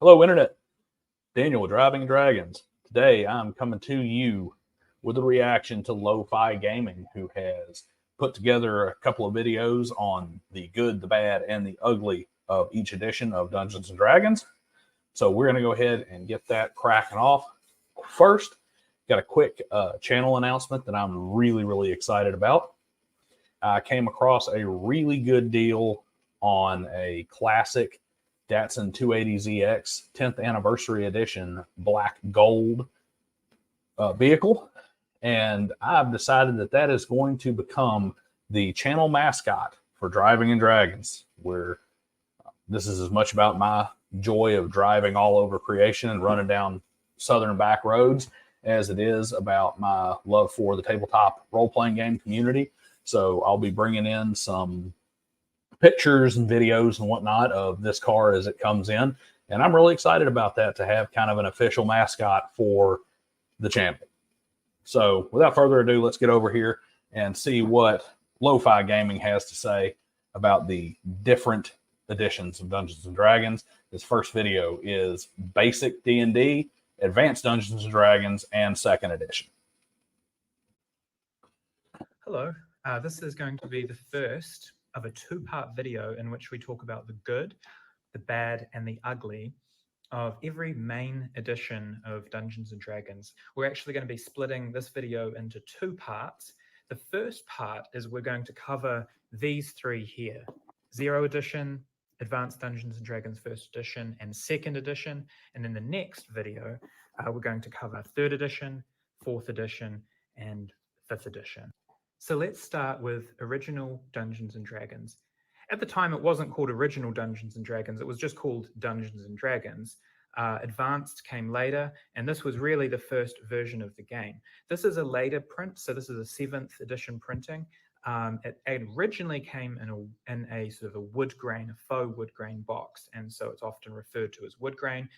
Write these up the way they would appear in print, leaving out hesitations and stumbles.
Hello, Internet. Daniel with Driving Dragons. Today, I'm coming to you with a reaction to Lo-Fi Gaming, who has put together a couple of videos on the good, the bad, and the ugly of each edition of Dungeons and Dragons. So we're going to go ahead and get that cracking off. First, got a quick channel announcement that I'm really excited about. I came across a really good deal on a classic Datsun 280ZX 10th anniversary edition black gold vehicle. And I've decided that that is going to become the channel mascot for Driving and Dragons, where this is as much about my joy of driving all over creation and running down southern back roads as it is about my love for the tabletop role-playing game community. So I'll be bringing in some pictures and videos and whatnot of this car as it comes in. And I'm really excited about that, to have kind of an official mascot for the channel. So without further ado, let's get over here and see what Lo-Fi Gaming has to say about the different editions of Dungeons and Dragons. This first video is Basic D&D, Advanced Dungeons and Dragons, and Second Edition. Hello, this is going to be the first of a two-part video in which we talk about the good, the bad, and the ugly of every main edition of Dungeons and Dragons. We're actually going to be splitting this video into two parts. The first part is we're going to cover these three here: Zero Edition, Advanced Dungeons and Dragons First Edition, and Second Edition. And in the next video, we're going to cover Third Edition, Fourth Edition, and Fifth Edition. So let's start with original Dungeons and Dragons. At the time, it wasn't called Original Dungeons and Dragons. It was just called Dungeons and Dragons. Advanced came later, and this was really the first version of the game. This is a later print, so this is a 7th edition printing. It originally came in a sort of a wood grain, a faux wood grain box, and so it's often referred to as wood grain.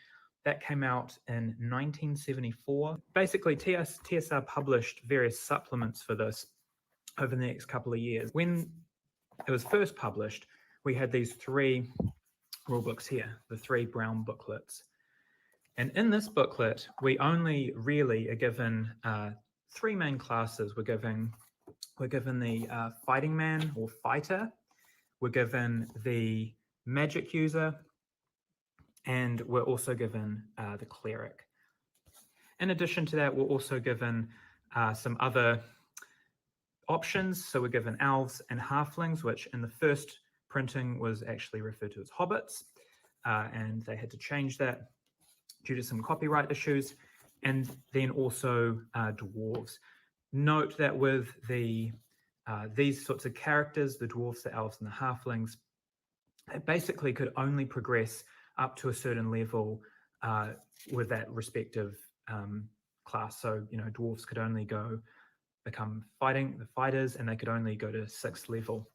That came out in 1974. Basically, TSR published various supplements for this over the next couple of years. When it was first published, we had these three rule books here, the three brown booklets. And in this booklet, we only really are given three main classes. We're given the fighting man or fighter, we're given the magic user, and we're also given the cleric. In addition to that, we're also given some other options. So we're given elves and halflings, which in the first printing was actually referred to as hobbits, and they had to change that due to some copyright issues. And then also dwarves. Note that with these sorts of characters, the dwarves, the elves, and the halflings, they basically could only progress up to a certain level with that respective class. So, dwarves could only become the fighters, and they could only go to 6th level.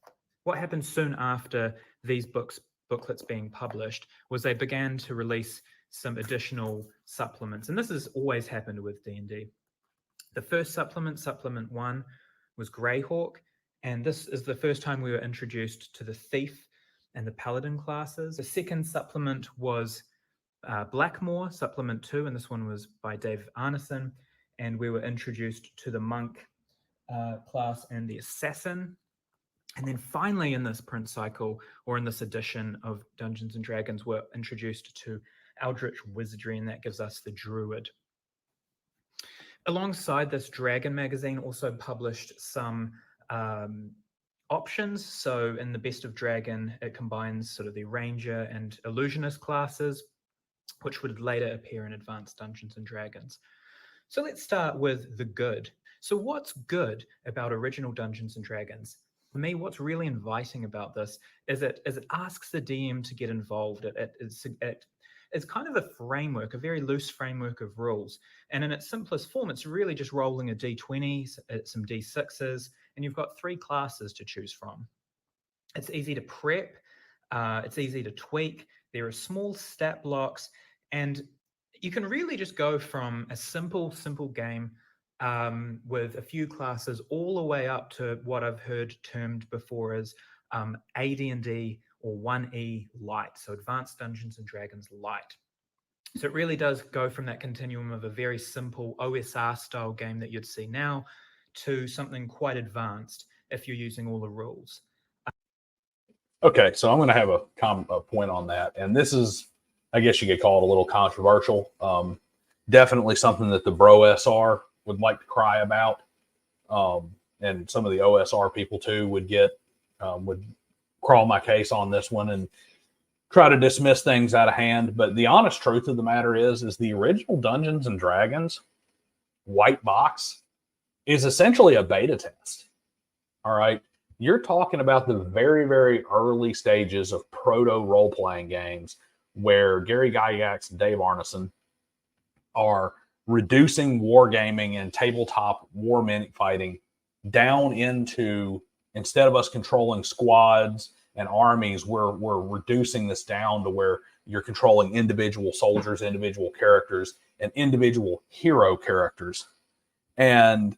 What happened soon after these booklets being published was they began to release some additional supplements, and this has always happened with D&D. The first supplement 1, was Greyhawk, and this is the first time we were introduced to the Thief and the Paladin classes. The second supplement was Blackmore, supplement 2, and this one was by Dave Arneson, and we were introduced to the Monk class and the Assassin. And then finally in this print cycle, or in this edition of Dungeons and Dragons, we're introduced to Eldritch Wizardry, and that gives us the Druid. Alongside this, Dragon magazine also published some options. So in the Best of Dragon, it combines sort of the Ranger and Illusionist classes, which would later appear in Advanced Dungeons and Dragons. So let's start with the good. So what's good about original Dungeons and Dragons? For me, what's really inviting about this is it asks the DM to get involved. It's kind of a framework, a very loose framework of rules. And in its simplest form, it's really just rolling a d20, some d6s, and you've got 3 classes to choose from. It's easy to prep, it's easy to tweak, there are small stat blocks, and you can really just go from a simple game with a few classes all the way up to what I've heard termed before as AD&D or 1E Light, so Advanced Dungeons and Dragons Light. So it really does go from that continuum of a very simple OSR style game that you'd see now to something quite advanced if you're using all the rules. Okay, so I'm going to have a point on that, and this is, I guess you could call it a little controversial. Definitely something that the Bro SR would like to cry about, and some of the OSR people too would crawl my case on this one and try to dismiss things out of hand. But the honest truth of the matter is the original Dungeons and Dragons white box is essentially a beta test. All right. You're talking about the very, very early stages of proto role playing games where Gary Gygax and Dave Arneson are reducing wargaming and tabletop war fighting down into, instead of us controlling squads and armies, we're reducing this down to where you're controlling individual soldiers, individual characters, and individual hero characters. And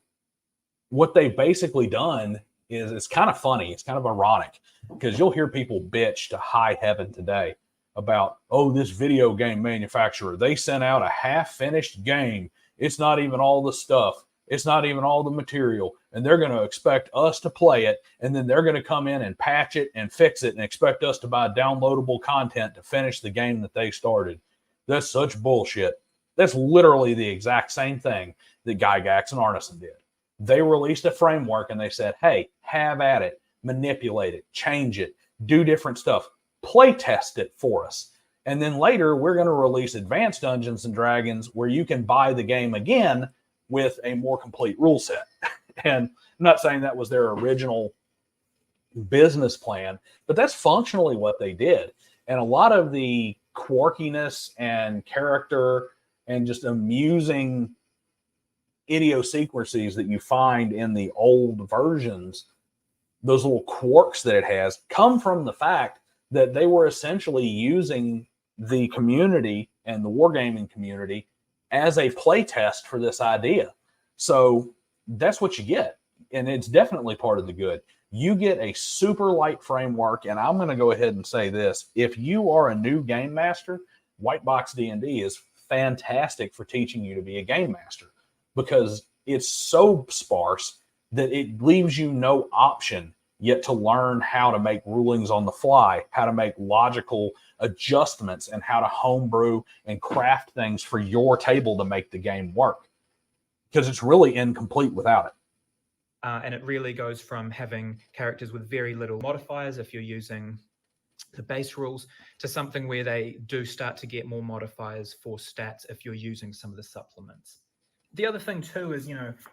what they've basically done is, it's kind of funny. It's kind of ironic because you'll hear people bitch to high heaven today about, oh, this video game manufacturer, they sent out a half-finished game. It's not even all the stuff. It's not even all the material. And they're going to expect us to play it. And then they're going to come in and patch it and fix it and expect us to buy downloadable content to finish the game that they started. That's such bullshit. That's literally the exact same thing that Gygax and Arneson did. They released a framework and they said, hey, have at it, manipulate it, change it, do different stuff, play test it for us. And then later we're going to release Advanced Dungeons and Dragons where you can buy the game again with a more complete rule set. And I'm not saying that was their original business plan, but that's functionally what they did. And a lot of the quirkiness and character and just amusing idiosyncrasies that you find in the old versions, those little quirks that it has, come from the fact that they were essentially using the community and the wargaming community as a play test for this idea. So that's what you get. And it's definitely part of the good. You get a super light framework. And I'm going to go ahead and say this. If you are a new game master, White Box D&D is fantastic for teaching you to be a game master, because it's so sparse that it leaves you no option yet to learn how to make rulings on the fly, how to make logical adjustments, and how to homebrew and craft things for your table to make the game work, because it's really incomplete without it. And it really goes from having characters with very little modifiers if you're using the base rules to something where they do start to get more modifiers for stats if you're using some of the supplements. The other thing too is,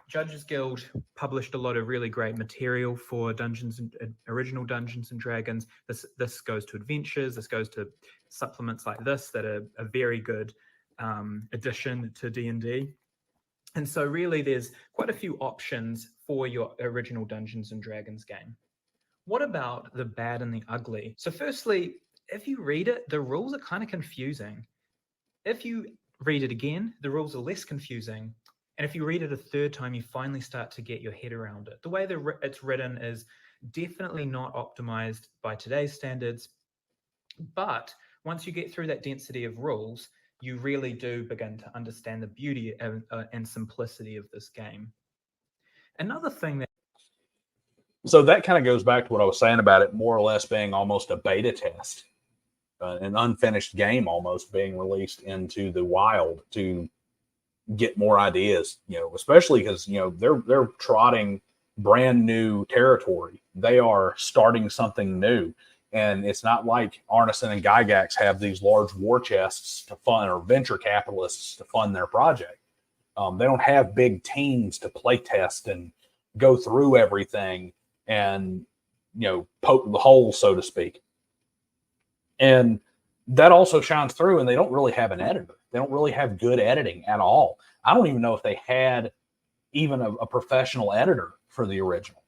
Judges Guild published a lot of really great material for original Dungeons and Dragons. This goes to adventures. This goes to supplements like this that are a very good addition to D&D. And so really there's quite a few options for your original Dungeons and Dragons game. What about the bad and the ugly? So firstly, if you read it, the rules are kind of confusing. If you read it again, the rules are less confusing. And if you read it a third time, you finally start to get your head around it. The way that it's written is definitely not optimized by today's standards. But once you get through that density of rules, you really do begin to understand the beauty and simplicity of this game. Another thing that... So that kind of goes back to what I was saying about it more or less being almost a beta test, an unfinished game almost being released into the wild to get more ideas, especially because, they're trotting brand new territory. They are starting something new. And it's not like Arneson and Gygax have these large war chests to fund, or venture capitalists to fund their project. They don't have big teams to play test and go through everything and, poke the hole, so to speak. And that also shines through, and they don't really have an editor. They don't really have good editing at all. I don't even know if they had even a professional editor for the original.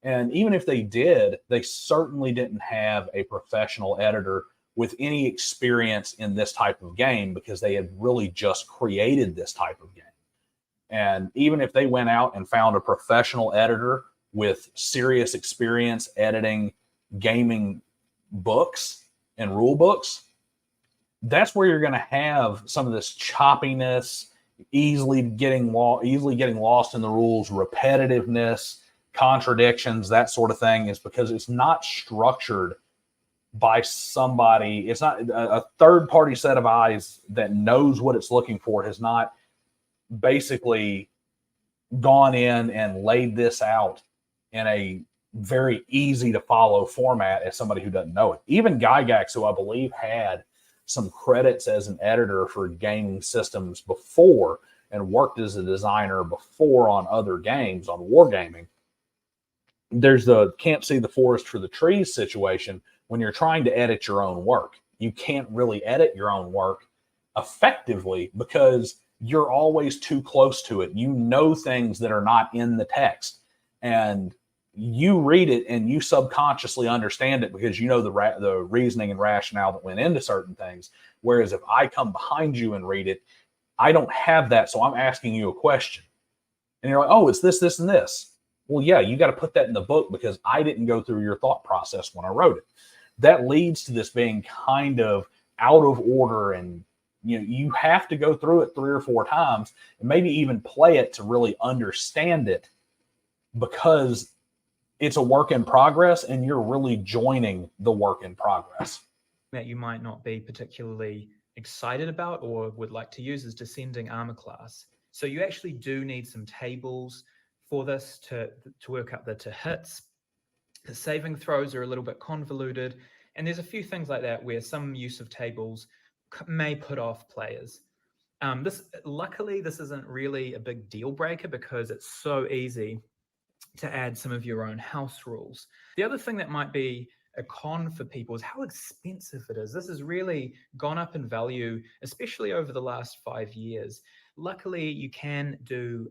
And even if they did, they certainly didn't have a professional editor with any experience in this type of game, because they had really just created this type of game. And even if they went out and found a professional editor with serious experience editing gaming books and rule books, that's where you're going to have some of this choppiness, easily getting lost in the rules, repetitiveness, contradictions, that sort of thing, is because it's not structured by somebody. It's not a third party set of eyes that knows what it's looking for, has not basically gone in and laid this out in a very easy to follow format as somebody who doesn't know it. Even Gygax, who I believe had some credits as an editor for gaming systems before and worked as a designer before on other games, on wargaming, there's the can't see the forest for the trees situation. When you're trying to edit your own work, you can't really edit your own work effectively because you're always too close to it. You know things that are not in the text, and you read it and you subconsciously understand it because you know the reasoning and rationale that went into certain things. Whereas if I come behind you and read it, I don't have that. So I'm asking you a question and you're like, oh, it's this, this, and this. Well, yeah, you got to put that in the book because I didn't go through your thought process when I wrote it. That leads to this being kind of out of order, and you have to go through it 3 or 4 times and maybe even play it to really understand it, because it's a work in progress and you're really joining the work in progress. That you might not be particularly excited about or would like to use is descending armor class. So you actually do need some tables for this to work out the hits. The saving throws are a little bit convoluted, and there's a few things like that where some use of tables may put off players. Luckily, this isn't really a big deal breaker because it's so easy to add some of your own house rules. The other thing that might be a con for people is how expensive it is. This has really gone up in value, especially over the last 5 years. Luckily, you can do,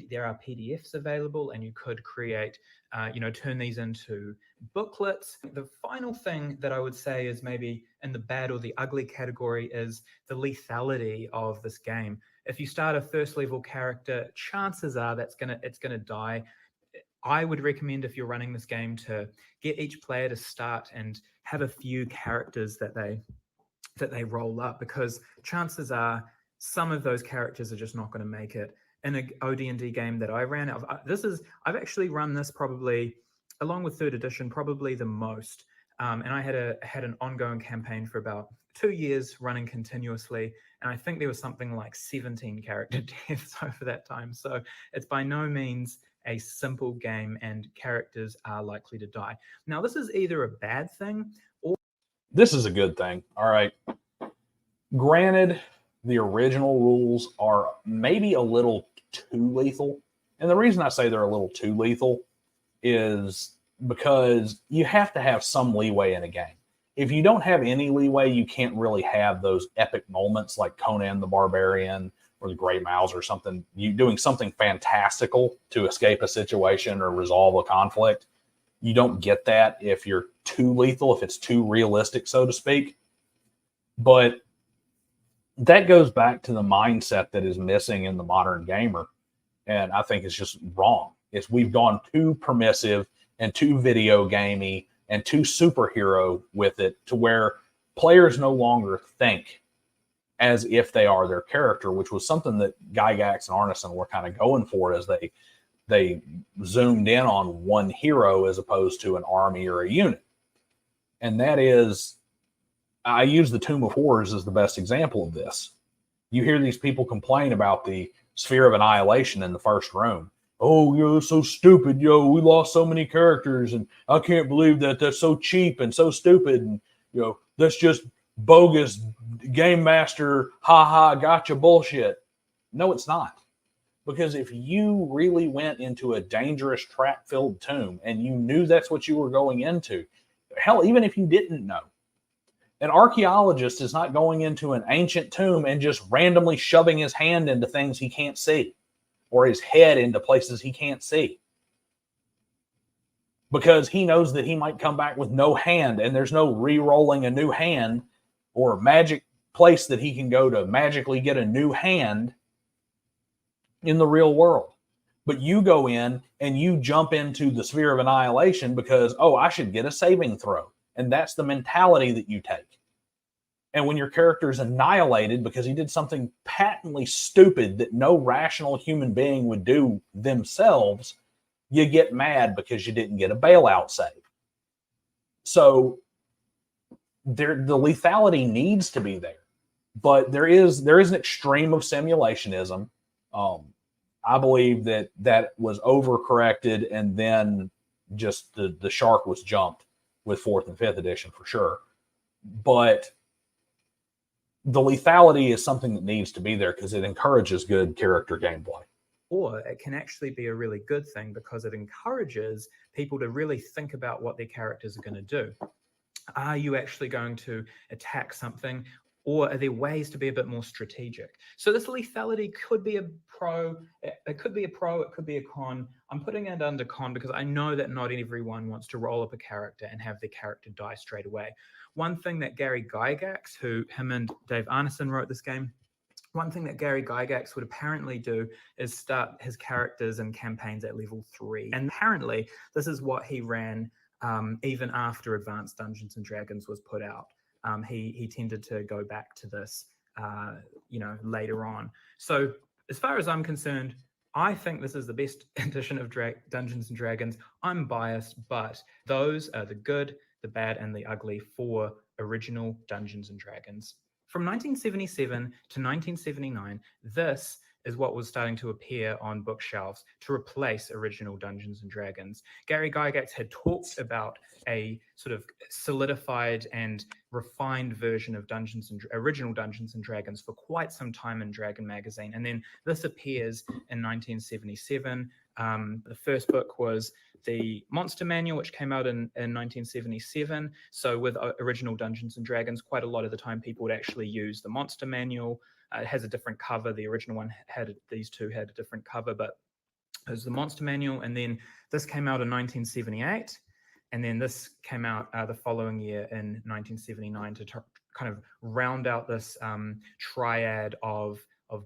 there are PDFs available, and you could create, turn these into booklets. The final thing that I would say is maybe in the bad or the ugly category is the lethality of this game. If you start a first level character, chances are it's gonna die. I would recommend, if you're running this game, to get each player to start and have a few characters that they roll up, because chances are some of those characters are just not going to make it. In an OD&D game that I ran, I've actually run this probably, along with 3rd edition, probably the most. And I had an ongoing campaign for about 2 years running continuously, and I think there was something like 17 character deaths over that time. So it's by no means a simple game, and characters are likely to die. Now, this is either a bad thing or... This is a good thing. All right. Granted, the original rules are maybe a little too lethal. And the reason I say they're a little too lethal is because you have to have some leeway in a game. If you don't have any leeway, you can't really have those epic moments like Conan the Barbarian or the Great Mouse or something. You doing something fantastical to escape a situation or resolve a conflict. You don't get that if you're too lethal, if it's too realistic, so to speak. But that goes back to the mindset that is missing in the modern gamer. And I think it's just wrong. We've gone too permissive and too video gamey and too superhero with it, to where players no longer think as if they are their character, which was something that Gygax and Arneson were kind of going for as they zoomed in on one hero as opposed to an army or a unit. And that is, I use the Tomb of Horrors as the best example of this. You hear these people complain about the Sphere of Annihilation in the first room. Oh, so stupid. We lost so many characters, and I can't believe that. That's so cheap and so stupid. And, that's just bogus game master, gotcha bullshit. No, it's not. Because if you really went into a dangerous trap-filled tomb and you knew that's what you were going into, hell, even if you didn't know, an archaeologist is not going into an ancient tomb and just randomly shoving his hand into things he can't see, or his head into places he can't see, because he knows that he might come back with no hand, and there's no re-rolling a new hand or magic place that he can go to magically get a new hand in the real world. But you go in and you jump into the Sphere of Annihilation because, I should get a saving throw. And that's the mentality that you take. And when your character is annihilated because he did something patently stupid that no rational human being would do themselves, you get mad because you didn't get a bailout save. So the lethality needs to be there, but there is an extreme of simulationism. I believe that was overcorrected, and then just the shark was jumped with 4th and 5th edition for sure. But the lethality is something that needs to be there because it encourages good character gameplay. Or it can actually be a really good thing because it encourages people to really think about what their characters are going to do. Are you actually going to attack something, or are there ways to be a bit more strategic? So this lethality could be a pro, it could be a pro, it could be a con. I'm putting it under con because I know that not everyone wants to roll up a character and have their character die straight away. One thing that Gary Gygax, him and Dave Arneson wrote this game, one thing that Gary Gygax would apparently do is start his characters and campaigns at level 3. And apparently this is what he ran even after Advanced Dungeons and Dragons was put out. He tended to go back to this, later on. So as far as I'm concerned, I think this is the best edition of Dungeons and Dragons. I'm biased, but those are the good, the bad, and the ugly for original Dungeons and Dragons. From 1977 to 1979, this is what was starting to appear on bookshelves to replace original Dungeons and Dragons. Gary Gygax had talked about a sort of solidified and refined version of original Dungeons and Dragons for quite some time in Dragon Magazine. And then this appears in 1977. The first book was the Monster Manual, which came out in 1977. So with original Dungeons and Dragons, quite a lot of the time people would actually use the Monster Manual. It has a different cover. The original one these two had a different cover, but it was the Monster Manual. And then this came out in 1978. And then this came out the following year in 1979 to kind of round out this triad of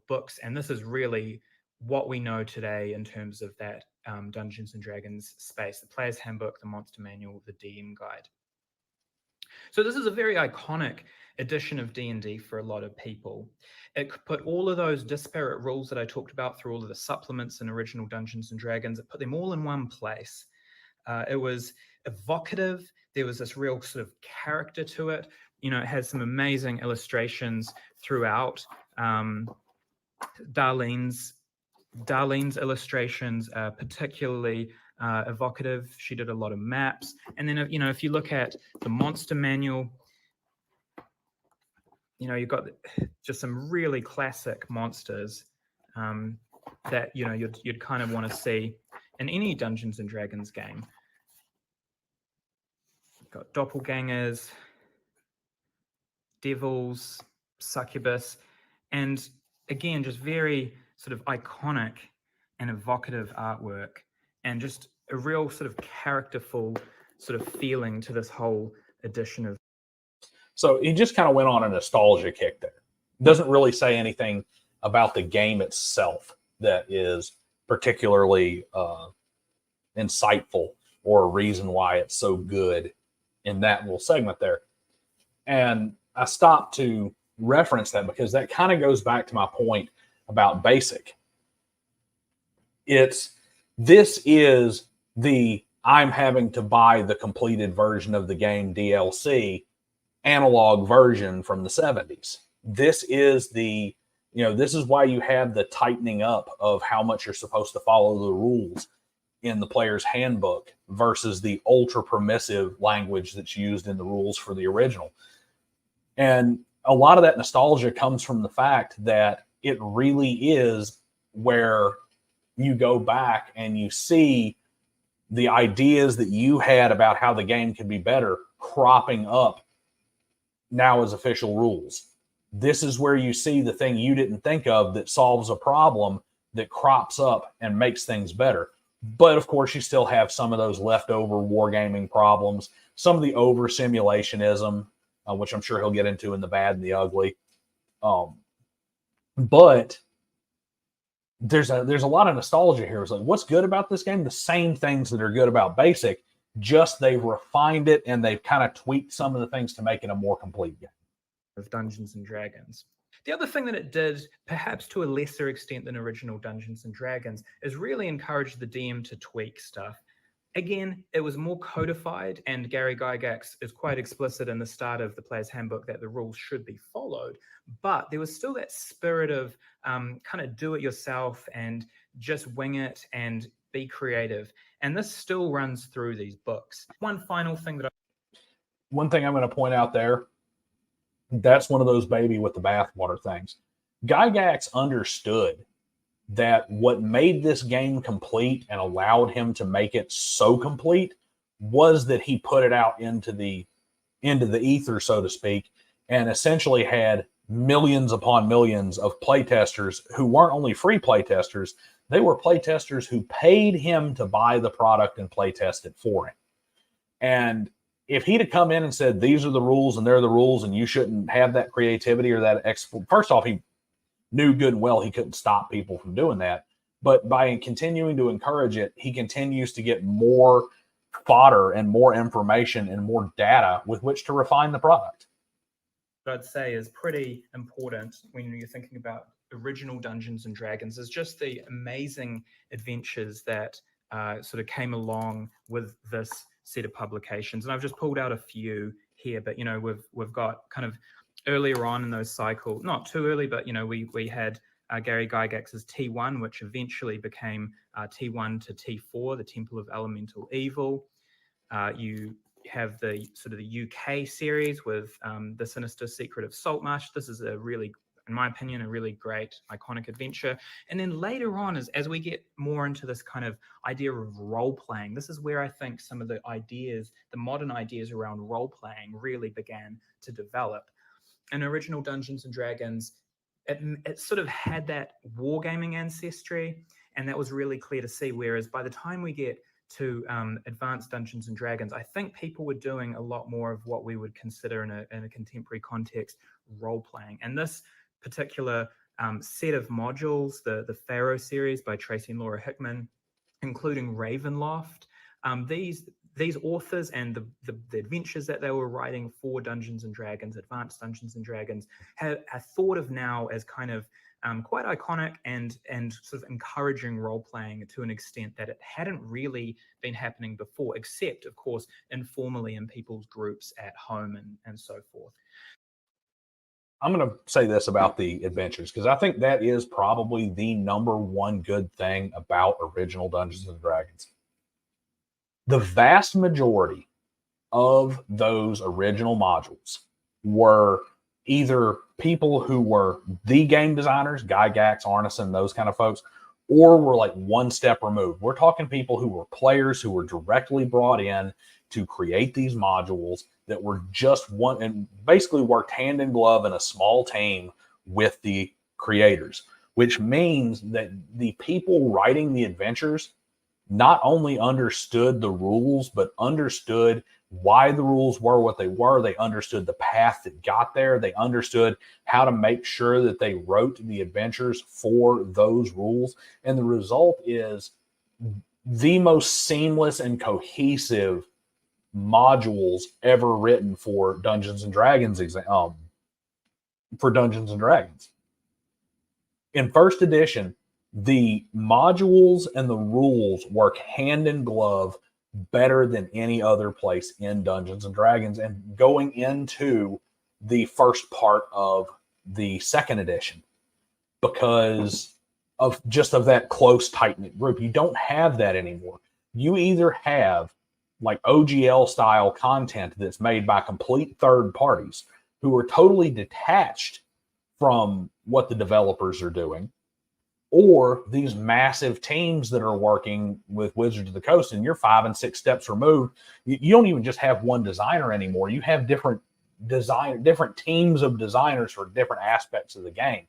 books. And this is really what we know today in terms of that Dungeons and Dragons space: the Player's Handbook, the Monster Manual, the DM Guide. So this is a very iconic edition of D&D for a lot of people. It put all of those disparate rules that I talked about through all of the supplements in original Dungeons and Dragons. It put them all in one place. It was evocative. There was this real sort of character to it. It has some amazing illustrations throughout. Darlene's illustrations are particularly evocative. She did a lot of maps. And then, if you look at the Monster Manual, you've got just some really classic monsters that, you'd kind of want to see in any Dungeons and Dragons game. You've got doppelgangers, devils, succubus, and again, just very sort of iconic and evocative artwork, and just a real sort of characterful sort of feeling to this whole edition of. So he just kind of went on a nostalgia kick there. Doesn't really say anything about the game itself that is particularly insightful or a reason why it's so good in that little segment there. And I stopped to reference that because that kind of goes back to my point about basic. This is the I'm having to buy the completed version of the game DLC analog version from the 70s. This is this is why you have the tightening up of how much you're supposed to follow the rules in the player's handbook versus the ultra permissive language that's used in the rules for the original. And a lot of that nostalgia comes from the fact that it really is where you go back and you see the ideas that you had about how the game could be better cropping up now as official rules. This is where you see the thing you didn't think of that solves a problem that crops up and makes things better. But of course, you still have some of those leftover wargaming problems, some of the over simulationism, which I'm sure he'll get into in the bad and the ugly. But there's a lot of nostalgia here. It's like, what's good about this game? The same things that are good about basic, just they've refined it and they've kind of tweaked some of the things to make it a more complete game. of Dungeons and Dragons. The other thing that it did, perhaps to a lesser extent than original Dungeons and Dragons, is really encourage the DM to tweak stuff. Again, it was more codified, and Gary Gygax is quite explicit in the start of the Player's Handbook that the rules should be followed. But there was still that spirit of kind of do it yourself and just wing it and be creative. And this still runs through these books. One final thing that One thing I'm going to point out there, that's one of those baby with the bathwater things. Gygax understood that what made this game complete and allowed him to make it so complete was that he put it out into the ether, so to speak, and essentially had millions upon millions of playtesters who weren't only free playtesters, they were playtesters who paid him to buy the product and playtest it for him. And if he'd have come in and said, these are the rules and they're the rules and you shouldn't have that creativity or that first off, he knew good and well he couldn't stop people from doing that. But by continuing to encourage it, he continues to get more fodder and more information and more data with which to refine the product. I'd say is pretty important when you're thinking about original Dungeons and Dragons is just the amazing adventures that sort of came along with this set of publications. And I've just pulled out a few here, but we've got kind of earlier on in those cycles, not too early, but we had Gary Gygax's T1, which eventually became T1 to T4, the Temple of Elemental Evil. You have the sort of the UK series with the Sinister Secret of Saltmarsh. This is a really, in my opinion, a really great iconic adventure. And then later on, as we get more into this kind of idea of role-playing, this is where I think some of the ideas, the modern ideas around role-playing really began to develop. In original Dungeons and Dragons, it sort of had that wargaming ancestry, and that was really clear to see. Whereas by the time we get to advanced Dungeons and Dragons, I think people were doing a lot more of what we would consider in a contemporary context role-playing. And this particular set of modules, the Pharaoh series by Tracy and Laura Hickman, including Ravenloft, these authors and the adventures that they were writing for Dungeons and Dragons, advanced Dungeons and Dragons, are thought of now as kind of quite iconic and sort of encouraging role-playing to an extent that it hadn't really been happening before, except, of course, informally in people's groups at home and so forth. I'm going to say this about the adventures, because I think that is probably the number one good thing about original Dungeons and Dragons. The vast majority of those original modules were either people who were the game designers, Gygax, Arneson, those kind of folks, or were like one step removed. We're talking people who were players who were directly brought in to create these modules that were just one and basically worked hand in glove in a small team with the creators, which means that the people writing the adventures not only understood the rules, but understood why the rules were what they were. They understood the path that got there. They understood how to make sure that they wrote the adventures for those rules. And the result is the most seamless and cohesive modules ever written for Dungeons and Dragons. For Dungeons and Dragons. In first edition, the modules and the rules work hand in glove better than any other place in Dungeons and Dragons. And going into the first part of the second edition, because of that close, tight-knit group, you don't have that anymore. You either have like OGL style content that's made by complete third parties who are totally detached from what the developers are doing, or these massive teams that are working with Wizards of the Coast, and you're 5 and 6 steps removed. You don't even just have one designer anymore. You have different teams of designers for different aspects of the game.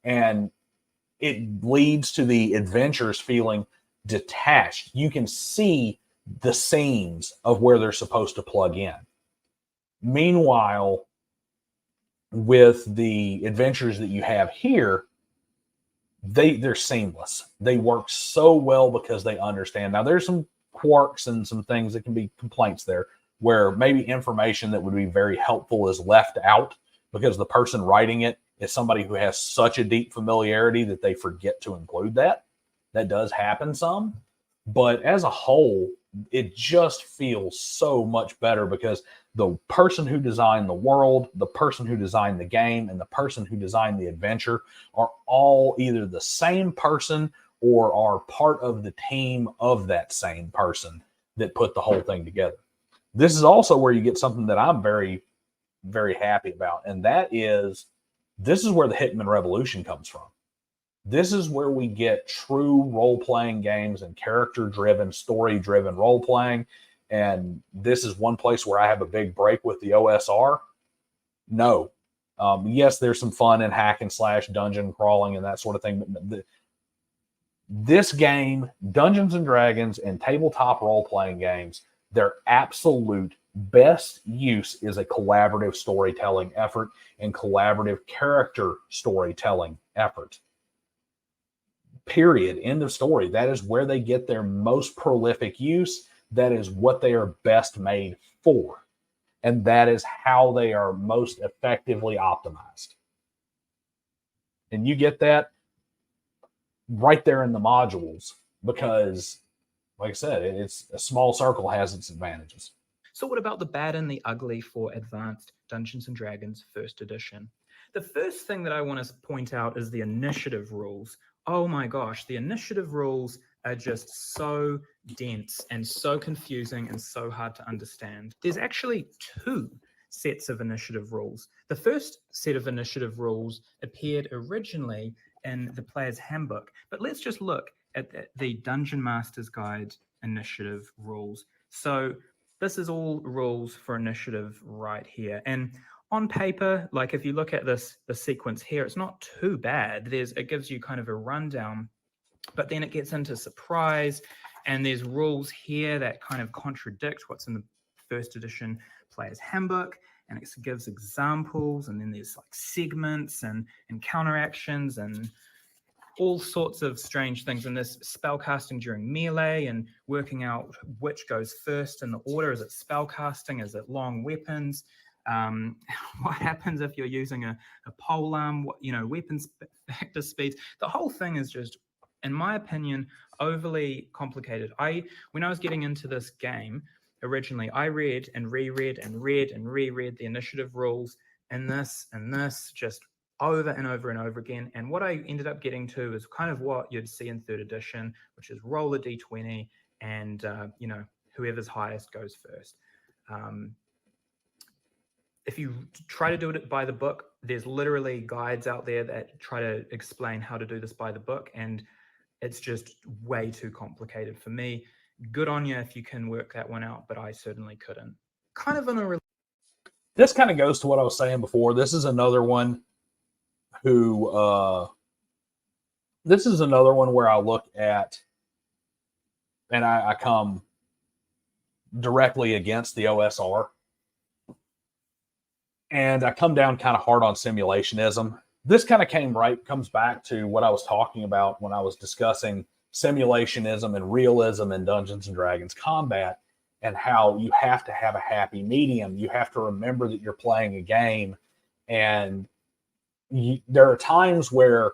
And it leads to the adventures feeling detached. You can see the seams of where they're supposed to plug in. Meanwhile, with the adventures that you have here, they're seamless. They work so well because they understand. Now, there's some quirks and some things that can be complaints there, where maybe information that would be very helpful is left out because the person writing it is somebody who has such a deep familiarity that they forget to include that. That does happen some. But as a whole, it just feels so much better because the person who designed the world, the person who designed the game, and the person who designed the adventure are all either the same person or are part of the team of that same person that put the whole thing together. This is also where you get something that I'm very, very happy about, and that is this is where the Hitman Revolution comes from. This is where we get true role-playing games and character-driven, story-driven role-playing. And this is one place where I have a big break with the OSR. No. Yes, there's some fun in hack and slash, dungeon crawling, and that sort of thing. But this game, Dungeons and Dragons, and tabletop role-playing games, their absolute best use is a collaborative storytelling effort and collaborative character storytelling effort. Period. End of story. That is where they get their most prolific use. That is what they are best made for. And that is how they are most effectively optimized. And you get that right there in the modules because, like I said, it's a small circle has its advantages. So what about the bad and the ugly for Advanced Dungeons and Dragons First Edition? The first thing that I want to point out is the initiative rules. Oh my gosh, the initiative rules are just so dense and so confusing and so hard to understand. There's actually two sets of initiative rules. The first set of initiative rules appeared originally in the Player's Handbook, but let's just look at the Dungeon Master's Guide initiative rules. So this is all rules for initiative right here. And on paper, like if you look at the sequence here, it's not too bad. It gives you kind of a rundown, but then it gets into surprise, and there's rules here that kind of contradict what's in the first edition Player's Handbook, and it gives examples, and then there's like segments and counteractions and all sorts of strange things in this spellcasting during melee and working out which goes first in the order. Is it spellcasting? Is it long weapons? What happens if you're using a polearm? Weapons factor speeds. The whole thing is just, in my opinion, overly complicated. When I was getting into this game originally, I read and reread and read and reread the initiative rules and this just over and over and over again. And what I ended up getting to is kind of what you'd see in third edition, which is roll a d20 and whoever's highest goes first. If you try to do it by the book, there's literally guides out there that try to explain how to do this by the book, and it's just way too complicated for me. Good on you if you can work that one out, but I certainly couldn't. Kind of This kind of goes to what I was saying before. This is another one where I look at and I come directly against the OSR. And I come down kind of hard on simulationism. This kind of comes back to what I was talking about when I was discussing simulationism and realism in Dungeons and Dragons combat, and how you have to have a happy medium. You have to remember that you're playing a game, and there are times where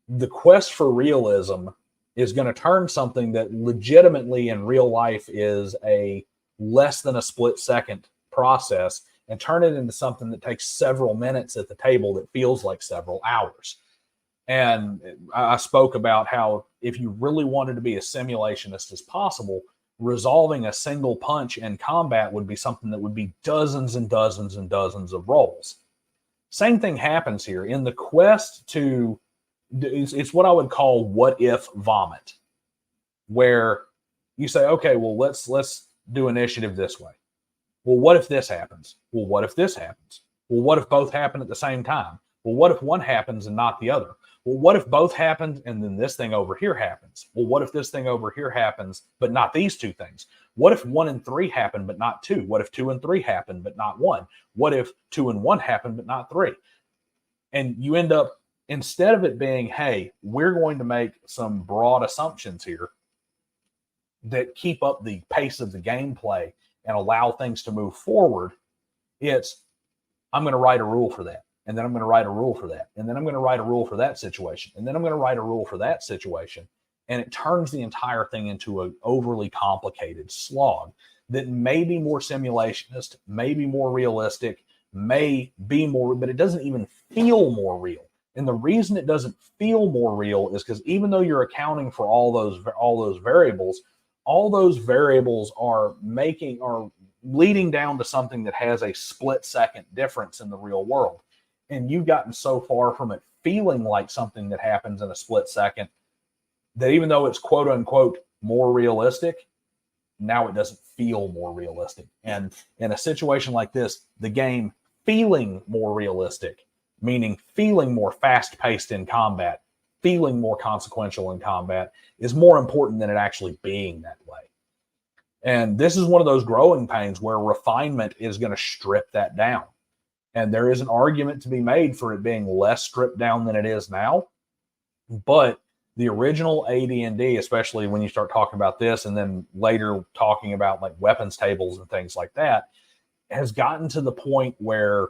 the quest for realism is going to turn something that legitimately in real life is a less than a split second process and turn it into something that takes several minutes at the table that feels like several hours. And I spoke about how if you really wanted to be as simulationist as possible, resolving a single punch in combat would be something that would be dozens and dozens and dozens of rolls. Same thing happens here. In the quest to, it's what I would call what if vomit, where you say, okay, well, let's do initiative this way. Well, what if this happens? Well, what if this happens? Well, what if both happen at the same time? Well, what if one happens and not the other? Well, what if both happen and then this thing over here happens? Well, what if this thing over here happens, but not these two things? What if 1 and 3 happen, but not 2? What if 2 and 3 happen, but not 1? What if 2 and 1 happen, but not 3? And you end up, instead of it being, hey, we're going to make some broad assumptions here that keep up the pace of the gameplay and allow things to move forward, it's I'm going to write a rule for that. And then I'm going to write a rule for that. And then I'm going to write a rule for that situation. And then I'm going to write a rule for that situation. And it turns the entire thing into an overly complicated slog that may be more simulationist, may be more realistic, may be more, but it doesn't even feel more real. And the reason it doesn't feel more real is because even though you're accounting for all those variables are leading down to something that has a split second difference in the real world. And you've gotten so far from it feeling like something that happens in a split second that even though it's quote unquote more realistic, now it doesn't feel more realistic. And in a situation like this, the game feeling more realistic, meaning feeling more fast paced in combat, feeling more consequential in combat, is more important than it actually being that way. And this is one of those growing pains where refinement is going to strip that down. And there is an argument to be made for it being less stripped down than it is now. But the original AD&D, especially when you start talking about this and then later talking about like weapons tables and things like that, has gotten to the point where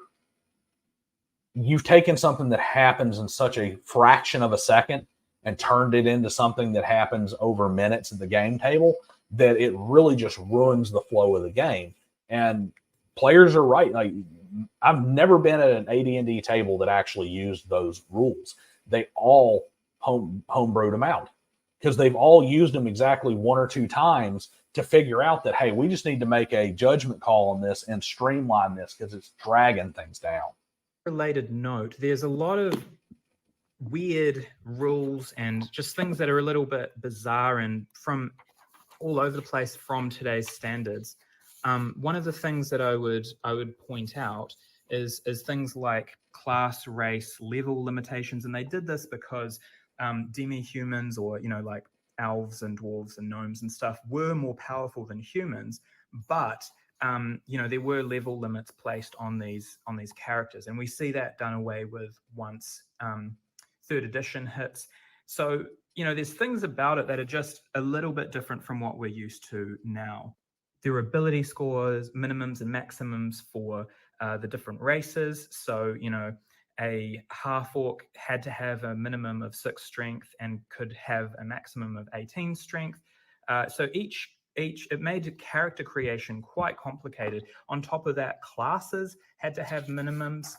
you've taken something that happens in such a fraction of a second and turned it into something that happens over minutes at the game table that it really just ruins the flow of the game. And players are right. Like, I've never been at an AD&D table that actually used those rules. They all homebrewed them out because they've all used them exactly one or two times to figure out that, hey, we just need to make a judgment call on this and streamline this because it's dragging things down. Related note, there's a lot of weird rules and just things that are a little bit bizarre and from all over the place from today's standards. One of the things that I would point out is things like class, race, level limitations, and they did this because demi-humans, or like elves and dwarves and gnomes and stuff, were more powerful than humans, but there were level limits placed on these characters, and we see that done away with once third edition hits. So there's things about it that are just a little bit different from what we're used to now. There are ability scores, minimums and maximums for the different races. So, a half-orc had to have a minimum of 6 strength and could have a maximum of 18 strength. So it made character creation quite complicated. On top of that, classes had to have minimums,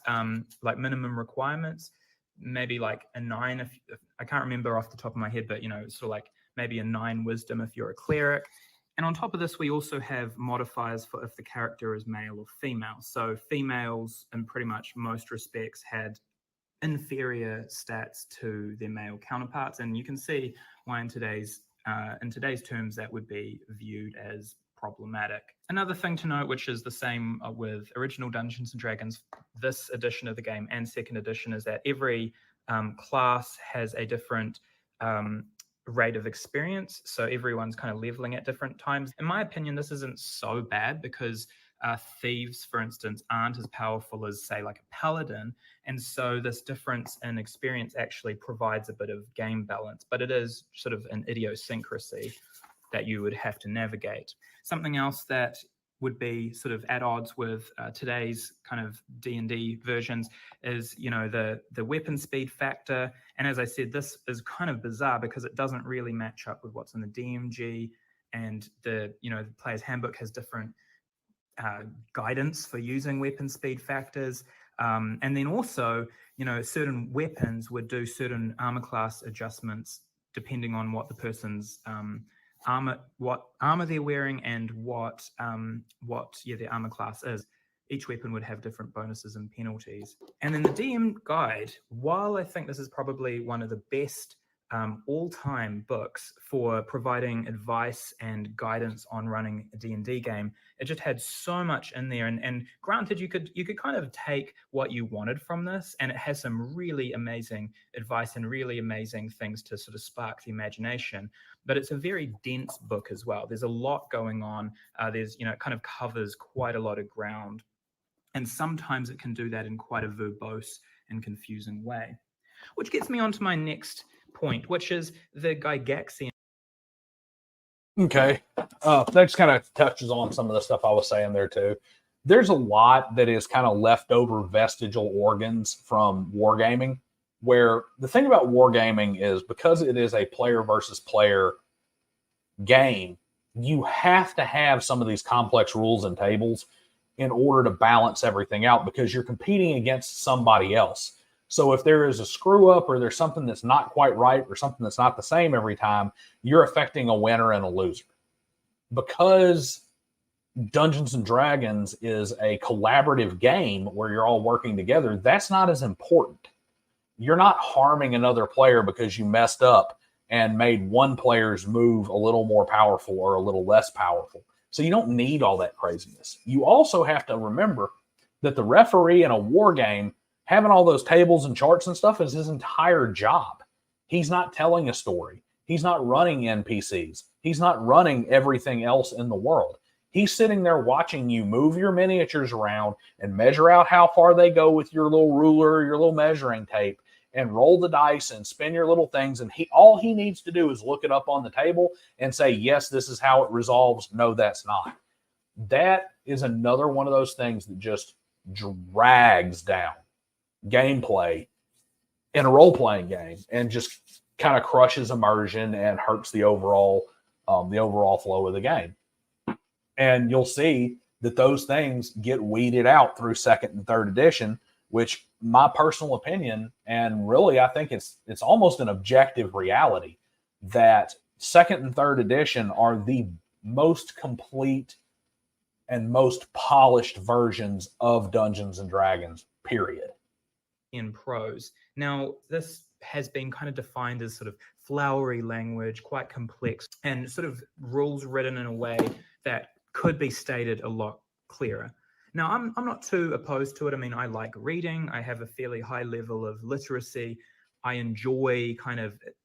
like minimum requirements, maybe like a 9, if I can't remember off the top of my head, but sort of like maybe a 9 wisdom if you're a cleric. And on top of this, we also have modifiers for if the character is male or female. So females, in pretty much most respects, had inferior stats to their male counterparts, and you can see why in today's terms that would be viewed as problematic. Another thing to note, which is the same with original Dungeons and Dragons, this edition of the game and second edition, is that every class has a different rate of experience, so everyone's kind of leveling at different times. In my opinion, this isn't so bad because thieves, for instance, aren't as powerful as, say, like a paladin, and so this difference in experience actually provides a bit of game balance, but it is sort of an idiosyncrasy that you would have to navigate. Something else that would be sort of at odds with today's kind of D&D versions is, the weapon speed factor. And as I said, this is kind of bizarre because it doesn't really match up with what's in the DMG, and the player's handbook has different guidance for using weapon speed factors. And then also, certain weapons would do certain armor class adjustments depending on what the person's what armor they're wearing and what their armor class is. Each weapon would have different bonuses and penalties. And then the DM guide, while I think this is probably one of the best all-time books for providing advice and guidance on running a D&D game, it just had so much in there. And granted, you could kind of take what you wanted from this, and it has some really amazing advice and really amazing things to sort of spark the imagination. But it's a very dense book as well. There's a lot going on. It kind of covers quite a lot of ground. And sometimes it can do that in quite a verbose and confusing way. Which gets me on to my next point, which is the Gygaxian. Okay. That just kind of touches on some of the stuff I was saying there too. there's a lot that is kind of leftover vestigial organs from wargaming, where the thing about wargaming is because it is a player versus player game, you have to have some of these complex rules and tables in order to balance everything out because you're competing against somebody else. So if there is a screw up or there's something that's not quite right or something that's not the same every time, you're affecting a winner and a loser. Because Dungeons and Dragons is a collaborative game where you're all working together, that's not as important. You're not harming another player because you messed up and made one player's move a little more powerful or a little less powerful. So you don't need all that craziness. You also have to remember that the referee in a war game, having all those tables and charts and stuff, is his entire job. He's not telling a story. He's not running NPCs. He's not running everything else in the world. He's sitting there watching you move your miniatures around and measure out how far they go with your little ruler, your little measuring tape, and roll the dice and spin your little things. And all he needs to do is look it up on the table and say, yes, this is how it resolves. No, that's not. That is another one of those things that just drags down gameplay in a role-playing game and just kind of crushes immersion and hurts the overall flow of the game. And you'll see that those things get weeded out through second and third edition, which my personal opinion, and really I think it's almost an objective reality, that second and third edition are the most complete and most polished versions of Dungeons and Dragons, period. In prose. Now, this has been kind of defined as sort of flowery language, quite complex, and sort of rules written in a way that could be stated a lot clearer. Now, I'm not too opposed to it. I mean, I like reading. I have a fairly high level of literacy. I enjoy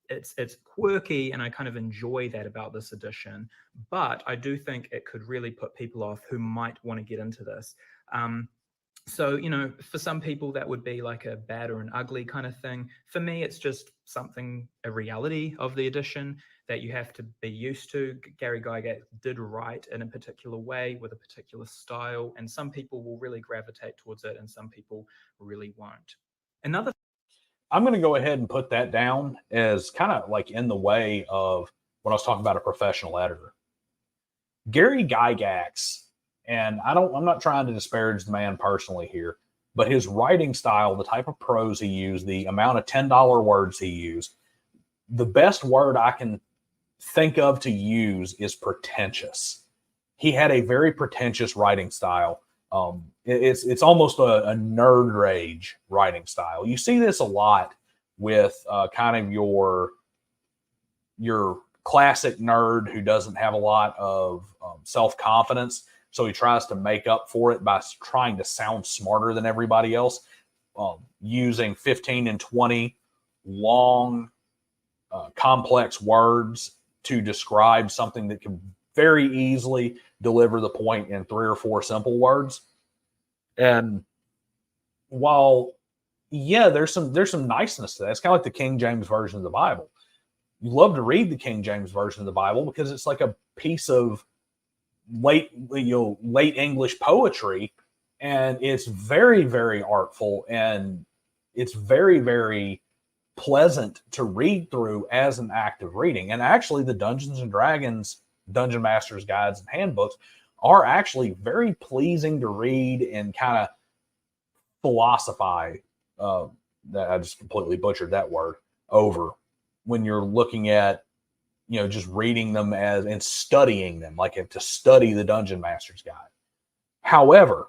it's quirky, and I kind of enjoy that about this edition. But I do think it could really put people off who might want to get into this. So, for some people that would be like a bad or an ugly kind of thing. For me, it's just a reality of the edition that you have to be used to. Gary Gygax did write in a particular way with a particular style, and some people will really gravitate towards it and some people really won't. I'm going to go ahead and put that down as kind of like in the way of when I was talking about a professional editor. Gary Gygax, and I'm not trying to disparage the man personally here, but his writing style, the type of prose he used, the amount of $10 words he used, the best word I can think of to use is pretentious. He had a very pretentious writing style. It's almost a nerd rage writing style. You see this a lot with kind of your classic nerd who doesn't have a lot of self-confidence. So he tries to make up for it by trying to sound smarter than everybody else, using 15 and 20 long, complex words to describe something that can very easily deliver the point in 3 or 4 simple words. And while, yeah, there's some niceness to that. It's kind of like the King James Version of the Bible. You love to read the King James Version of the Bible because it's like a piece of late English poetry, and it's very, very artful, and it's very, very pleasant to read through as an act of reading. And actually, the Dungeons and Dragons Dungeon Masters guides and handbooks are actually very pleasing to read and kind of philosophize. That I just completely butchered that word over when you're looking at, just reading them and studying them, like to study the Dungeon Master's Guide. However,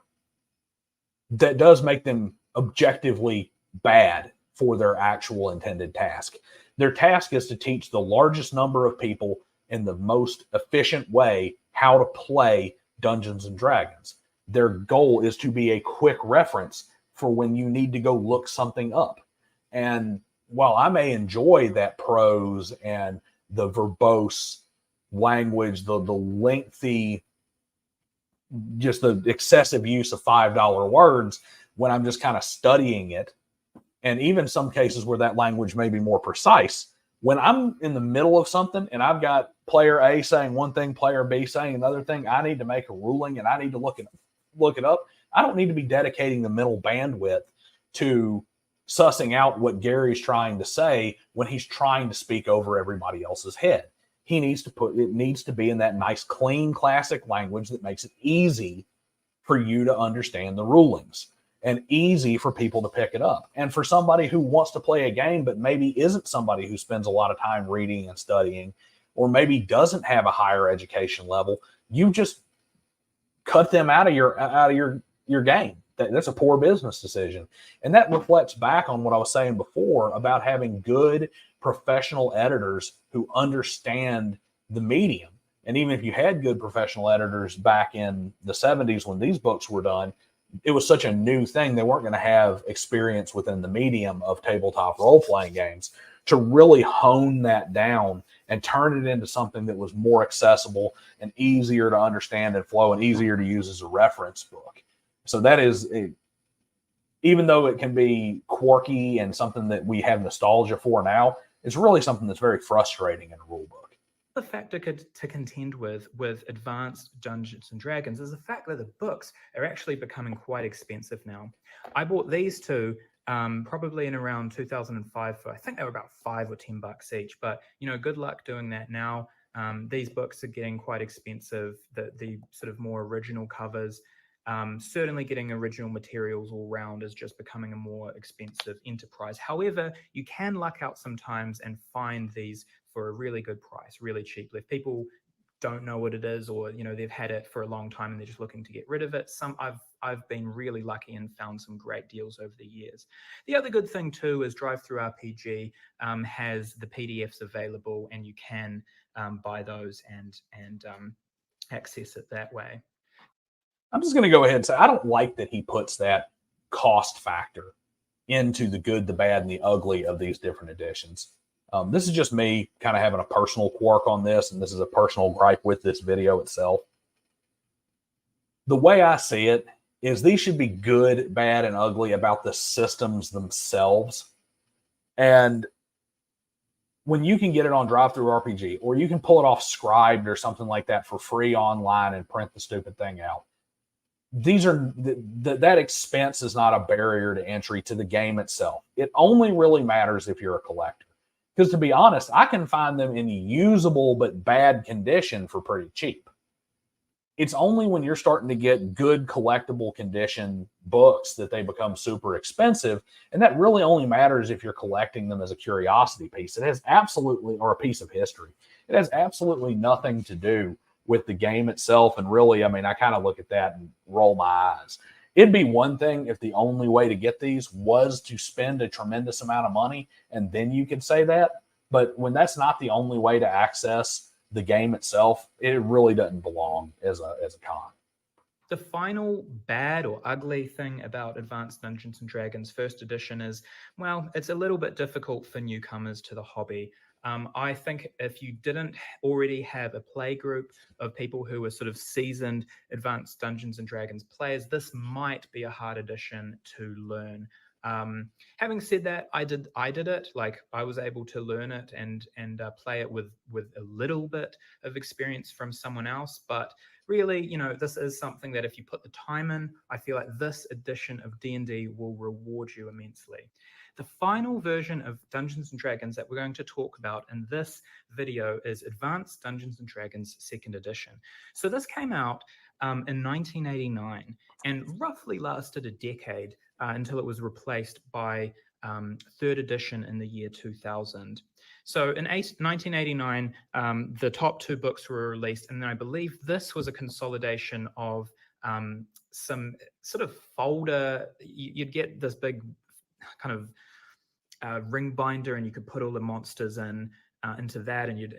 that does make them objectively bad for their actual intended task. Their task is to teach the largest number of people in the most efficient way how to play Dungeons and Dragons. Their goal is to be a quick reference for when you need to go look something up. And while I may enjoy that prose and the verbose language, the lengthy, just the excessive use of $5 words when I'm just kind of studying it, and even some cases where that language may be more precise, when I'm in the middle of something and I've got player A saying one thing, player B saying another thing, I need to make a ruling and I need to look at look it up. I don't need to be dedicating the mental bandwidth to sussing out what Gary's trying to say when he's trying to speak over everybody else's head. He needs to it needs to be in that nice, clean, classic language that makes it easy for you to understand the rulings and easy for people to pick it up. And for somebody who wants to play a game, but maybe isn't somebody who spends a lot of time reading and studying, or maybe doesn't have a higher education level, you just cut them out of your game. That's a poor business decision. And that reflects back on what I was saying before about having good professional editors who understand the medium. And even if you had good professional editors back in the 70s when these books were done, it was such a new thing. They weren't going to have experience within the medium of tabletop role-playing games to really hone that down and turn it into something that was more accessible and easier to understand and flow and easier to use as a reference book. So that is, even though it can be quirky and something that we have nostalgia for now, it's really something that's very frustrating in a rule book. The factor to contend with advanced Dungeons and Dragons is the fact that the books are actually becoming quite expensive now. I bought these two probably in around 2005 for, I think they were about $5 or $10 each, but good luck doing that now. These books are getting quite expensive. The sort of more original covers, certainly getting original materials all round is just becoming a more expensive enterprise. However, you can luck out sometimes and find these for a really good price, really cheaply. If people don't know what it is, or they've had it for a long time and they're just looking to get rid of it, I've been really lucky and found some great deals over the years. The other good thing too is Drive-Thru-RPG has the PDFs available, and you can buy those and access it that way. I'm just going to go ahead and say I don't like that he puts that cost factor into the good, the bad, and the ugly of these different editions. This is just me kind of having a personal quirk on this, and this is a personal gripe with this video itself. The way I see it is these should be good, bad, and ugly about the systems themselves. And when you can get it on Drive-Thru-RPG, or you can pull it off Scribed or something like that for free online and print the stupid thing out, that expense is not a barrier to entry to the game itself. It only really matters if you're a collector. Because to be honest, I can find them in usable but bad condition for pretty cheap. It's only when you're starting to get good collectible condition books that they become super expensive. And that really only matters if you're collecting them as a curiosity piece. It has absolutely, or a piece of history. It has absolutely nothing to do with the game itself. And really, I mean, I kind of look at that and roll my eyes. It'd be one thing if the only way to get these was to spend a tremendous amount of money, and then you could say that. But when that's not the only way to access the game itself, it really doesn't belong as a con. The final bad or ugly thing about Advanced Dungeons and Dragons First Edition is, well, it's a little bit difficult for newcomers to the hobby. I think if you didn't already have a play group of people who were sort of seasoned Advanced Dungeons and Dragons players, this might be a hard edition to learn. Having said that, I did it. Like, I was able to learn it and play it with a little bit of experience from someone else. But really, this is something that if you put the time in, I feel like this edition of D&D will reward you immensely. The final version of Dungeons and Dragons that we're going to talk about in this video is Advanced Dungeons and Dragons 2nd Edition. So this came out in 1989 and roughly lasted a decade until it was replaced by 3rd edition in the year 2000. So in 1989, the top 2 books were released, and then I believe this was a consolidation of some sort of folder. You'd get this big kind of ring binder, and you could put all the monsters into that, and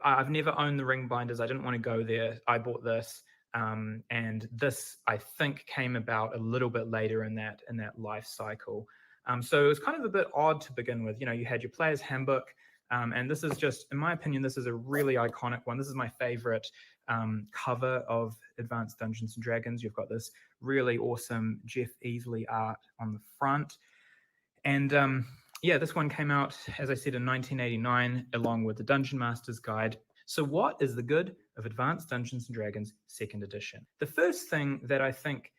I've never owned the ring binders. I didn't want to go there. I bought this. And this, I think, came about a little bit later in that life cycle. So it was kind of a bit odd to begin with. You had your player's handbook, and this is just, in my opinion, this is a really iconic one. This is my favorite cover of Advanced Dungeons and Dragons. You've got this really awesome Jeff Easley art on the front. And this one came out, as I said, in 1989, along with the Dungeon Master's Guide. So what is the good of Advanced Dungeons & Dragons 2nd Edition? The first thing that I think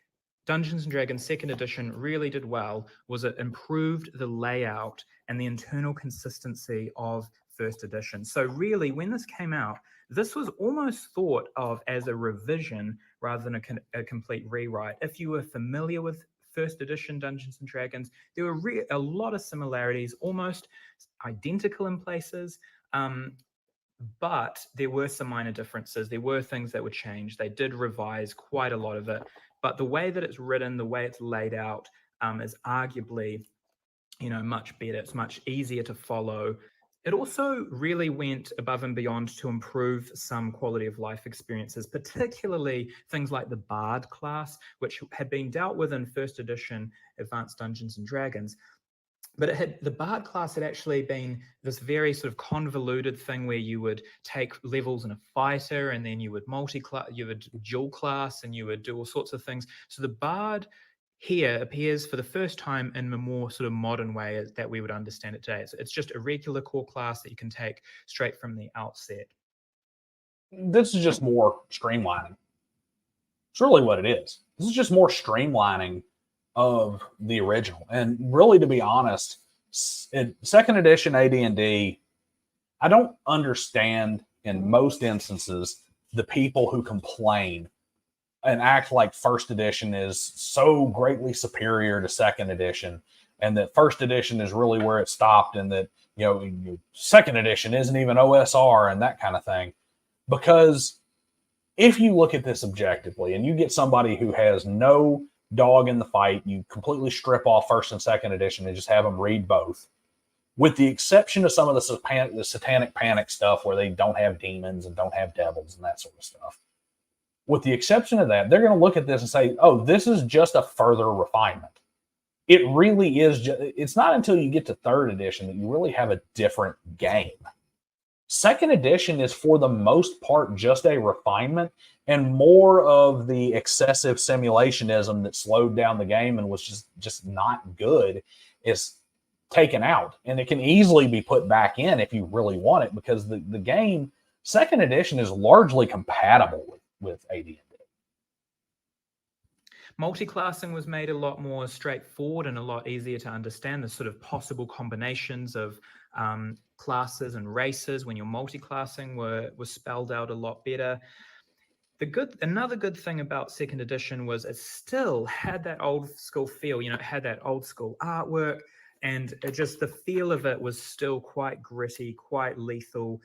Dungeons & Dragons 2nd Edition really did well was it improved the layout and the internal consistency of 1st Edition. So really, when this came out, this was almost thought of as a revision rather than a complete rewrite. If you were familiar with 1st Edition Dungeons & Dragons, there were a lot of similarities, almost identical in places, but there were some minor differences. There were things that were changed. They did revise quite a lot of it. But the way that it's written, the way it's laid out, is arguably, much better. It's much easier to follow. It also really went above and beyond to improve some quality of life experiences, particularly things like the Bard class, which had been dealt with in 1st Edition Advanced Dungeons & Dragons. But the Bard class had actually been this very sort of convoluted thing where you would take levels in a fighter, and then you would dual class, and you would do all sorts of things. So the Bard here appears for the first time in a more sort of modern way that we would understand it today. So it's just a regular core class that you can take straight from the outset. This is just more streamlining. It's really what it is. This is just more streamlining of the original. And really, to be honest, in 2nd Edition AD&D, I don't understand in most instances the people who complain and act like 1st Edition is so greatly superior to 2nd Edition, and that 1st Edition is really where it stopped, and that 2nd Edition isn't even OSR and that kind of thing. Because if you look at this objectively and you get somebody who has no dog in the fight, you completely strip off 1st and 2nd Edition and just have them read both, with the exception of some of the Satanic Panic stuff where they don't have demons and don't have devils and that sort of stuff. With the exception of that, they're going to look at this and say, oh, this is just a further refinement. It really is. It's not until you get to 3rd Edition that you really have a different game. 2nd Edition is, for the most part, just a refinement, and more of the excessive simulationism that slowed down the game and was just not good is taken out. And it can easily be put back in if you really want it, because the game, 2nd Edition, is largely compatible with AD&D. Multi-classing was made a lot more straightforward and a lot easier to understand. The sort of possible combinations of classes and races when you're multi-classing was spelled out a lot better. Another good thing about 2nd Edition was it still had that old school feel. It had that old school artwork, and the feel of it was still quite gritty, quite lethal,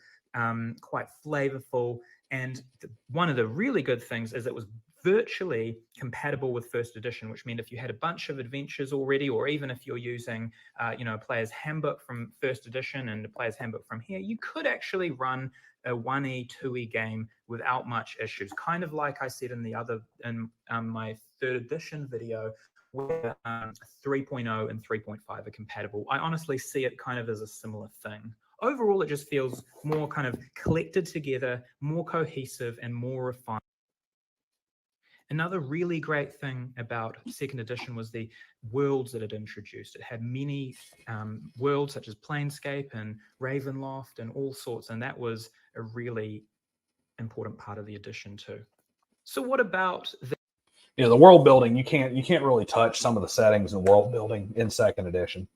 quite flavorful. And one of the really good things is it was virtually compatible with 1st Edition, which meant if you had a bunch of adventures already, or even if you're using, a player's handbook from 1st Edition and a player's handbook from here, you could actually run a 1E, 2E game without much issues. Kind of like I said in my 3rd Edition video, where 3.0 and 3.5 are compatible. I honestly see it kind of as a similar thing. Overall, it just feels more kind of collected together, more cohesive, and more refined. Another really great thing about 2nd Edition was the worlds that it introduced. It had many worlds such as Planescape and Ravenloft and all sorts, and that was a really important part of the edition too. So what about the world building? You can't really touch some of the settings and world building in 2nd Edition.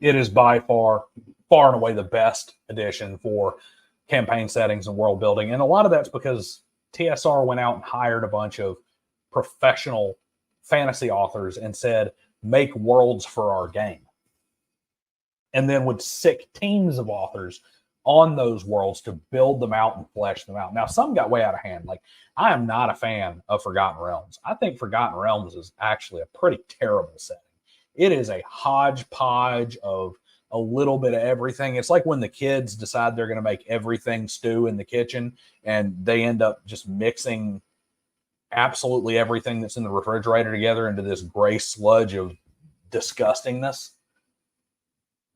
It is by far and away the best edition for campaign settings and world building, and a lot of that's because TSR went out and hired a bunch of professional fantasy authors and said, make worlds for our game. And then would sick teams of authors on those worlds to build them out and flesh them out. Now, some got way out of hand. Like, I am not a fan of Forgotten Realms. I think Forgotten Realms is actually a pretty terrible setting. It is a hodgepodge of a little bit of everything. It's like when the kids decide they're going to make everything stew in the kitchen, and they end up just mixing absolutely everything that's in the refrigerator together into this gray sludge of disgustingness.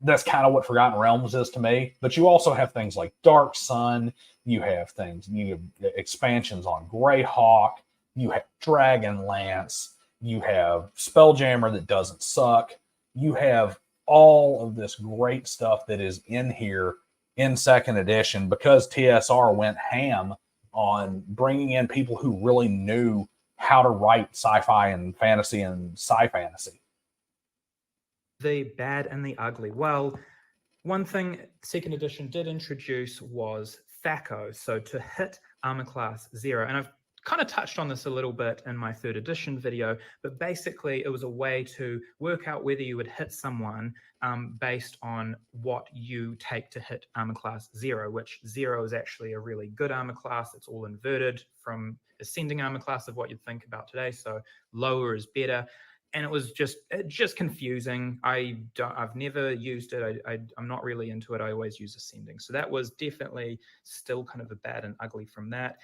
That's kind of what Forgotten Realms is to me. But you also have things like Dark Sun. You have expansions on Greyhawk. You have Dragonlance. You have Spelljammer that doesn't suck. You have all of this great stuff that is in here in second edition because TSR went ham on bringing in people who really knew how to write sci-fi and fantasy and sci-fantasy. The bad and the ugly. Well, one thing second edition did introduce was THAC0, so to hit armor class 0. And I've kind of touched on this a little bit in my third edition video, but basically it was a way to work out whether you would hit someone based on what you take to hit armor class 0, which 0 is actually a really good armor class. It's all inverted from ascending armor class of what you'd think about today. So lower is better. And it was just confusing. I've never used it. I'm not really into it. I always use ascending. So that was definitely still kind of a bad and ugly from that.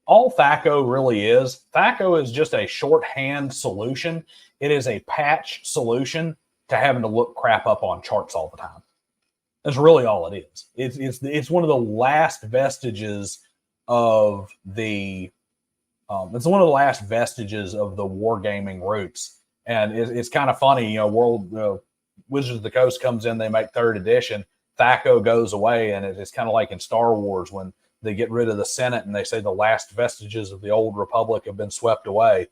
All THAC0 really is. THAC0 is just a shorthand solution. It is a patch solution to having to look crap up on charts all the time. That's really all it is. It's one of the last vestiges of the it's one of the last vestiges of the wargaming roots. And it's kind of funny, Wizards of the Coast comes in, they make third edition, THAC0 goes away, and it's kind of like in Star Wars when they get rid of the Senate and they say the last vestiges of the old Republic have been swept away.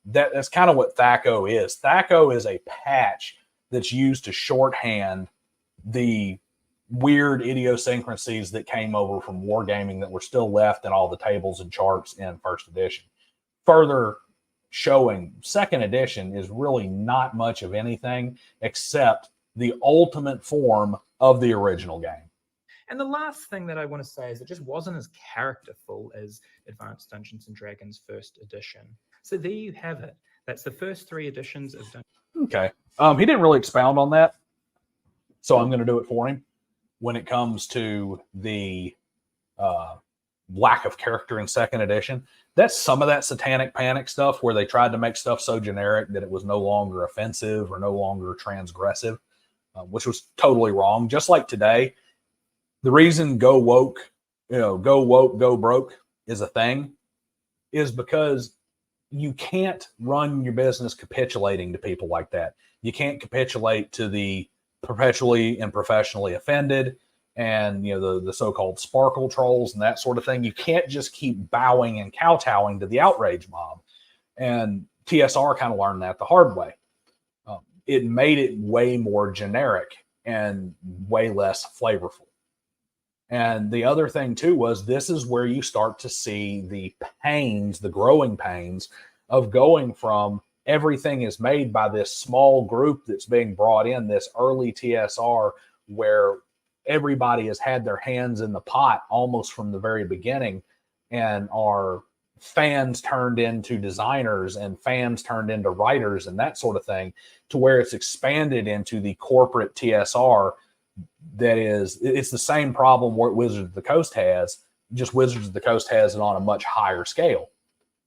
That's kind of what THAC0 is. THAC0 is a patch that's used to shorthand the weird idiosyncrasies that came over from wargaming that were still left in all the tables and charts in first edition. Further showing second edition is really not much of anything except the ultimate form of the original game. And the last thing that I want to say is it just wasn't as characterful as Advanced Dungeons and Dragons first edition. So there you have it. That's the first 3 editions of Dungeons. Okay. He didn't really expound on that, so I'm going to do it for him. When it comes to the lack of character in second edition, that's some of that Satanic Panic stuff where they tried to make stuff so generic that it was no longer offensive or no longer transgressive, which was totally wrong. Just like today, the reason go woke, go broke is a thing is because you can't run your business capitulating to people like that. You can't capitulate to the perpetually and professionally offended and the so-called sparkle trolls and that sort of thing. You can't just keep bowing and kowtowing to the outrage mob. And TSR kind of learned that the hard way. It made it way more generic and way less flavorful. And the other thing too was this is where you start to see the pains, the growing pains of going from everything is made by this small group that's being brought in, this early TSR, where everybody has had their hands in the pot almost from the very beginning and are fans turned into designers and fans turned into writers and that sort of thing, to where it's expanded into the corporate TSR. It's the same problem what Wizards of the Coast has, just Wizards of the Coast has it on a much higher scale.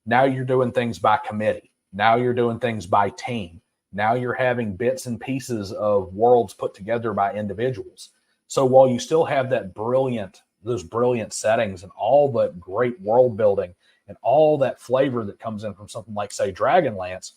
Now you're doing things by committee. Now you're doing things by team. Now you're having bits and pieces of worlds put together by individuals. So while you still have those brilliant settings and all that great world building and all that flavor that comes in from something like, say, Dragonlance,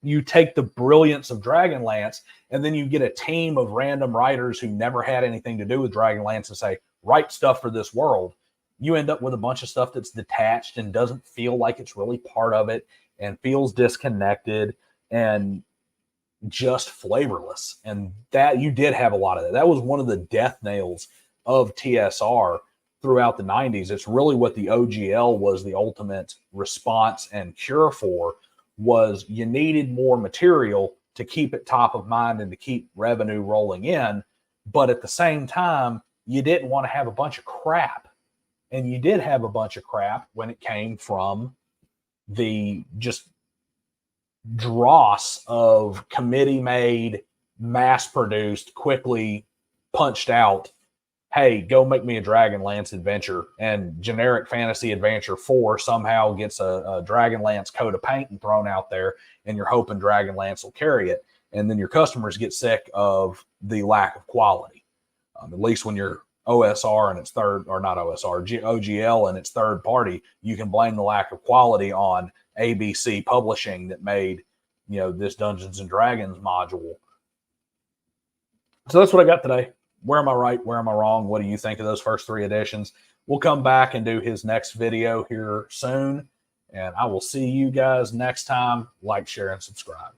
you take the brilliance of Dragonlance and then you get a team of random writers who never had anything to do with Dragonlance and say, write stuff for this world. You end up with a bunch of stuff that's detached and doesn't feel like it's really part of it and feels disconnected and just flavorless. And that you did have a lot of that. That was one of the death nails of TSR throughout the 90s. It's really what the OGL was the ultimate response and cure for, was you needed more material to keep it top of mind and to keep revenue rolling in. But at the same time, you didn't want to have a bunch of crap. And you did have a bunch of crap when it came from the just dross of committee-made, mass-produced, quickly punched out, hey, go make me a Dragonlance adventure, and generic fantasy adventure 4 somehow gets a Dragonlance coat of paint and thrown out there, and you're hoping Dragonlance will carry it. And then your customers get sick of the lack of quality. At least when you're OSR and it's third, or not OSR, OGL and it's third party, you can blame the lack of quality on ABC Publishing that made, this Dungeons and Dragons module. So that's what I got today. where am I right? Where am I wrong? What do you think of those first 3 editions? We'll come back and do his next video here soon. And I will see you guys next time. Like, share, and subscribe.